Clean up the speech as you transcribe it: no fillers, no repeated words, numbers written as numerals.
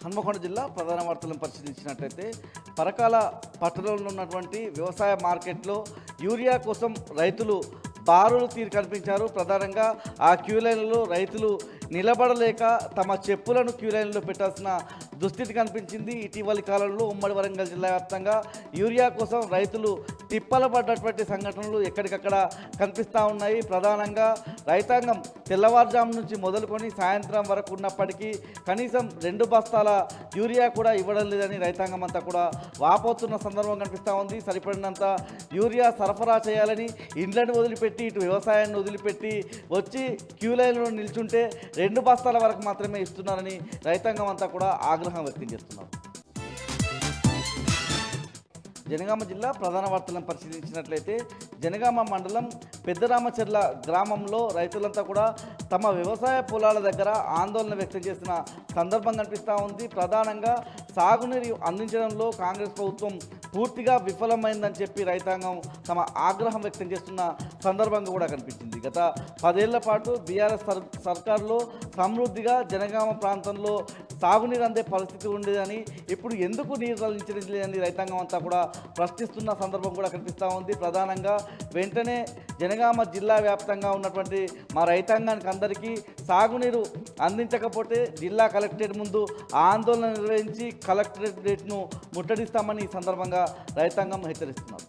హన్మకొండ జిల్లా ప్రధాన వార్తలను పరిశీలించినట్లయితే పరకాల పట్టణంలో ఉన్నటువంటి వ్యవసాయ మార్కెట్లో యూరియా కోసం రైతులు బారులు తీరు కనిపించారు. ప్రధానంగా ఆ క్యూ లైన్లలో రైతులు నిలబడలేక తమ చెప్పులను క్యూ లైన్లో పెట్టాల్సిన దుస్థితి కనిపించింది. ఇటీవలి కాలంలో ఉమ్మడి వరంగల్ జిల్లా వ్యాప్తంగా యూరియా కోసం రైతులు తిప్పల పడ్డటువంటి సంఘటనలు ఎక్కడికక్కడ కనిపిస్తూ ఉన్నాయి. ప్రధానంగా రైతాంగం తెల్లవారుజాము నుంచి మొదలుకొని సాయంత్రం వరకు ఉన్నప్పటికీ కనీసం 2 బస్తాల యూరియా కూడా ఇవ్వడం లేదని రైతాంగం అంతా కూడా వాపోతున్న సందర్భం కనిపిస్తూ ఉంది. సరిపడినంత యూరియా సరఫరా చేయాలని ఇండ్లను వదిలిపెట్టి ఇటు వ్యవసాయాన్ని వదిలిపెట్టి వచ్చి క్యూ లైన్లో నిల్చుంటే 2 బస్తాల వరకు మాత్రమే ఇస్తున్నారని రైతాంగం అంతా కూడా ఆగ్రహం వ్యక్తం చేస్తున్నారు. జనగామ జిల్లా ప్రధాన వార్తలను పరిశీలించినట్లయితే జనగామ మండలం పెద్దరామచెర్ల గ్రామంలో రైతులంతా కూడా తమ వ్యవసాయ పొలాల దగ్గర ఆందోళన వ్యక్తం చేసిన సందర్భం కనిపిస్తూ ఉంది. ప్రధానంగా సాగునీరు అందించడంలో కాంగ్రెస్ ప్రభుత్వం పూర్తిగా విఫలమైందని చెప్పి రైతాంగం తమ ఆగ్రహం వ్యక్తం చేస్తున్న సందర్భంగా కూడా కనిపించింది. గత 10 ఏళ్ల పాటు బీఆర్ఎస్ సర్కారులో సమృద్ధిగా జనగామ ప్రాంతంలో సాగునీరు అందే పరిస్థితి ఉండేదని, ఇప్పుడు ఎందుకు నీరు అందించడం లేదని రైతాంగం అంతా కూడా ప్రశ్నిస్తున్న సందర్భం కూడా కనిపిస్తూ ఉంది. ప్రధానంగా వెంటనే జనగామ జిల్లా వ్యాప్తంగా ఉన్నటువంటి మా రైతాంగానికి అందరికీ సాగునీరు అందించకపోతే జిల్లా కలెక్టరేట్ ముందు ఆందోళన నిర్వహించి కలెక్టరేట్ను ముట్టడిస్తామని ఈ సందర్భంగా రైతాంగం హెచ్చరిస్తున్నారు.